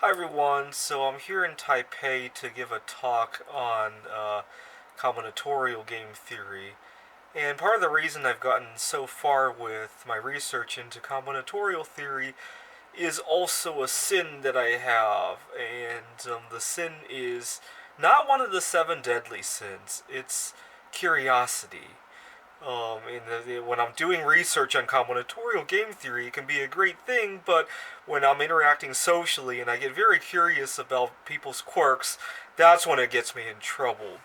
Hi everyone, so I'm here in Taipei to give a talk on combinatorial game theory. And part of the reason I've gotten so far with my research into combinatorial theory is also a sin that I have. And the sin is not one of the seven deadly sins, it's curiosity. When I'm doing research on combinatorial game theory, it can be a great thing, but when I'm interacting socially and I get very curious about people's quirks, that's when it gets me in trouble.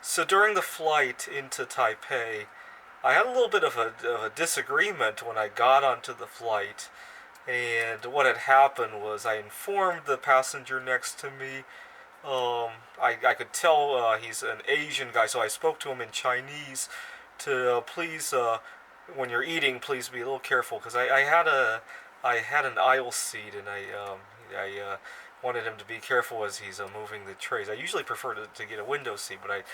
So during the flight into Taipei, I had a little bit of a disagreement when I got onto the flight. And what had happened was I informed the passenger next to me. I could tell he's an Asian guy, so I spoke to him in Chinese to please, when you're eating, please be a little careful because I had an aisle seat and I wanted him to be careful as he's moving the trays. I usually prefer to get a window seat, but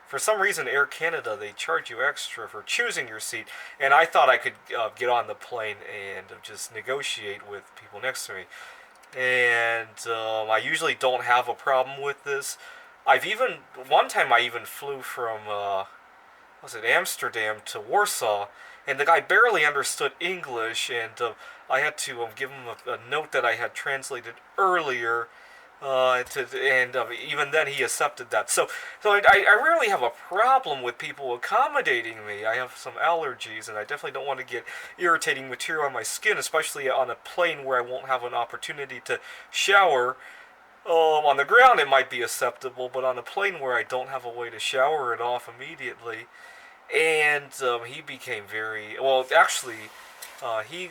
for some reason Air Canada they charge you extra for choosing your seat, and I thought I could get on the plane and just negotiate with people next to me. And I usually don't have a problem with this. I've even one time I even flew from was it Amsterdam to Warsaw, and the guy barely understood English, and I had to give him a note that I had translated earlier. And even then, he accepted that. So I rarely have a problem with people accommodating me. I have some allergies, and I definitely don't want to get irritating material on my skin, especially on a plane where I won't have an opportunity to shower. On the ground it might be acceptable, but on a plane where I don't have a way to shower it off immediately, and he became very well. Actually, he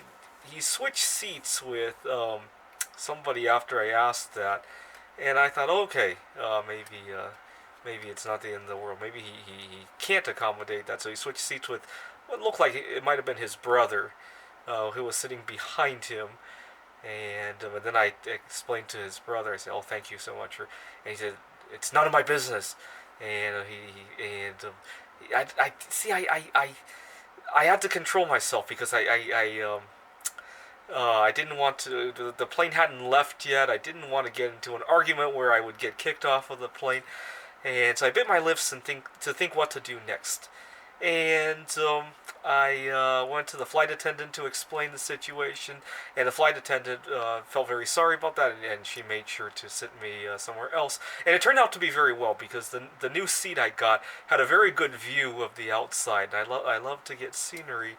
switched seats with somebody after I asked that, and I thought, okay, maybe it's not the end of the world. Maybe he can't accommodate that, so he switched seats with what looked like it might have been his brother, who was sitting behind him. And then I explained to his brother. I said, "Oh, thank you so much for." And he said, "It's none of my business." And I see. I had to control myself because I didn't want to. The plane hadn't left yet. I didn't want to get into an argument where I would get kicked off of the plane, and so I bit my lips and think what to do next. And I went to the flight attendant to explain the situation, and the flight attendant felt very sorry about that, and she made sure to sit me somewhere else. And it turned out to be very well because the new seat I got had a very good view of the outside. I love to get scenery,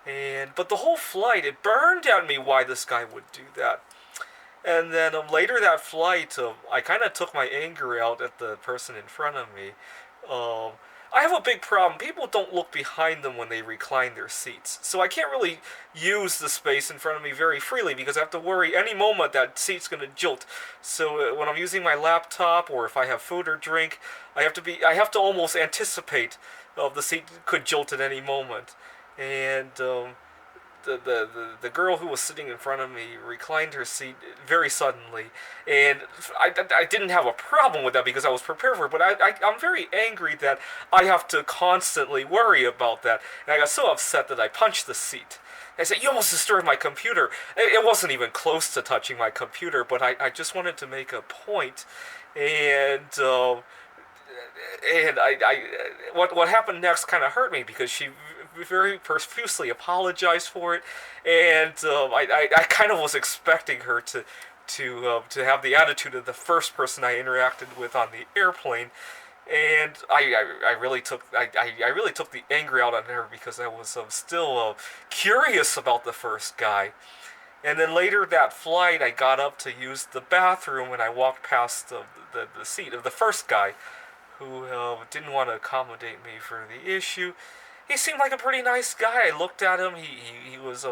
and but the whole flight it burned at me why this guy would do that. And then later that flight, I kind of took my anger out at the person in front of me. Um, I have a big problem. People don't look behind them when they recline their seats. So I can't really use the space in front of me very freely because I have to worry any moment that seat's going to jolt. So when I'm using my laptop or if I have food or drink, I have to almost anticipate the seat could jolt at any moment. And the girl who was sitting in front of me reclined her seat very suddenly, and I didn't have a problem with that because I was prepared for it. But I'm very angry that I have to constantly worry about that, and I got so upset that I punched the seat. I said, "You almost destroyed my computer." It wasn't even close to touching my computer, but I just wanted to make a point, and what happened next kind of hurt me because she very profusely apologized for it, and I kind of was expecting her to have the attitude of the first person I interacted with on the airplane, and I really took I really took the anger out on her because I was still curious about the first guy. And then later that flight, I got up to use the bathroom, and I walked past the seat of the first guy, who didn't want to accommodate me for the issue. He seemed like a pretty nice guy. I looked at him. He was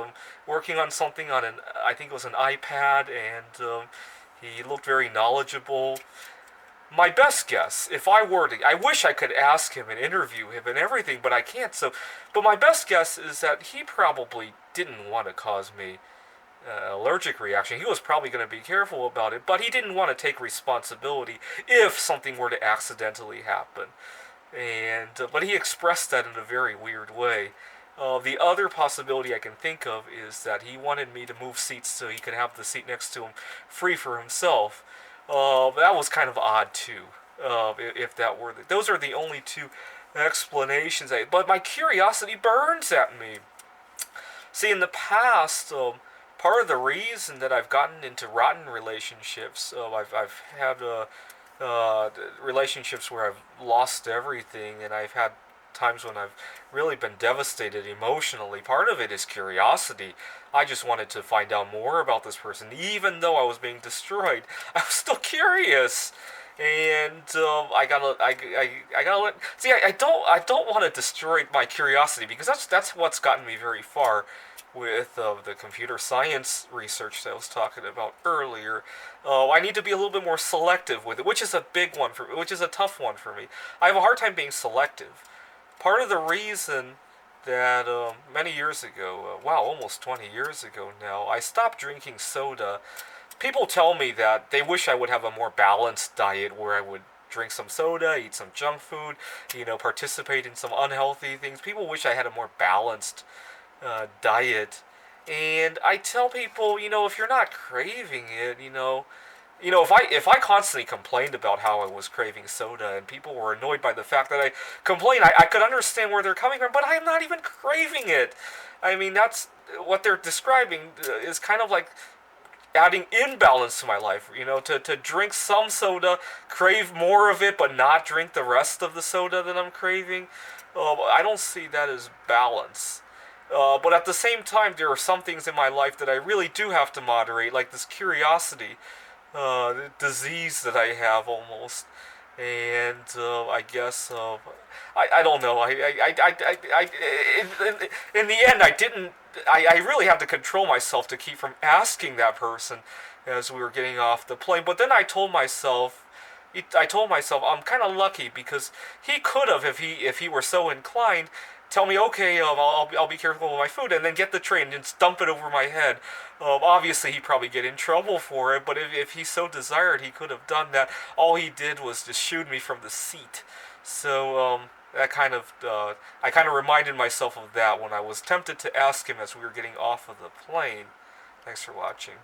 working on something on I think it was an iPad, and he looked very knowledgeable. My best guess, if I were to, I wish I could ask him and interview him and everything, but I can't. But my best guess is that he probably didn't want to cause me allergic reaction. He was probably going to be careful about it, but he didn't want to take responsibility if something were to accidentally happen. And but he expressed that in a very weird way. The other possibility I can think of is that he wanted me to move seats so he could have the seat next to him free for himself. That was kind of odd too. If that were those are the only two explanations. But my curiosity burns at me. See, in the past, part of the reason that I've gotten into rotten relationships, I've had relationships where I've lost everything, and I've had times when I've really been devastated emotionally. Part of it is curiosity. I just wanted to find out more about this person, even though I was being destroyed. I was still curious, and I gotta let. See, I don't want to destroy my curiosity because that's what's gotten me very far with the computer science research that I was talking about earlier. I need to be a little bit more selective with it, which is a big one for me, which is a tough one for me. I have a hard time being selective. Part of the reason that many years ago, wow, almost 20 years ago now, I stopped drinking soda. People tell me that they wish I would have a more balanced diet where I would drink some soda, eat some junk food, participate in some unhealthy things. People wish I had a more balanced diet. And I tell people, if you're not craving it, if I constantly complained about how I was craving soda and people were annoyed by the fact that I complained, I could understand where they're coming from, but I'm not even craving it. I mean, that's what they're describing is kind of like adding imbalance to my life, to drink some soda, crave more of it, but not drink the rest of the soda that I'm craving. I don't see that as balance. But at the same time, there are some things in my life that I really do have to moderate, like this curiosity disease that I have almost. And I guess I don't know. In the end, I didn't. I really had to control myself to keep from asking that person as we were getting off the plane. But then I told myself I'm kind of lucky because he could have, if he were so inclined, tell me, okay, I'll be careful with my food, and then get the tray and just dump it over my head. Obviously, he'd probably get in trouble for it, but if he so desired, he could have done that. All he did was just shoot me from the seat. So that I kind of reminded myself of that when I was tempted to ask him as we were getting off of the plane. Thanks for watching.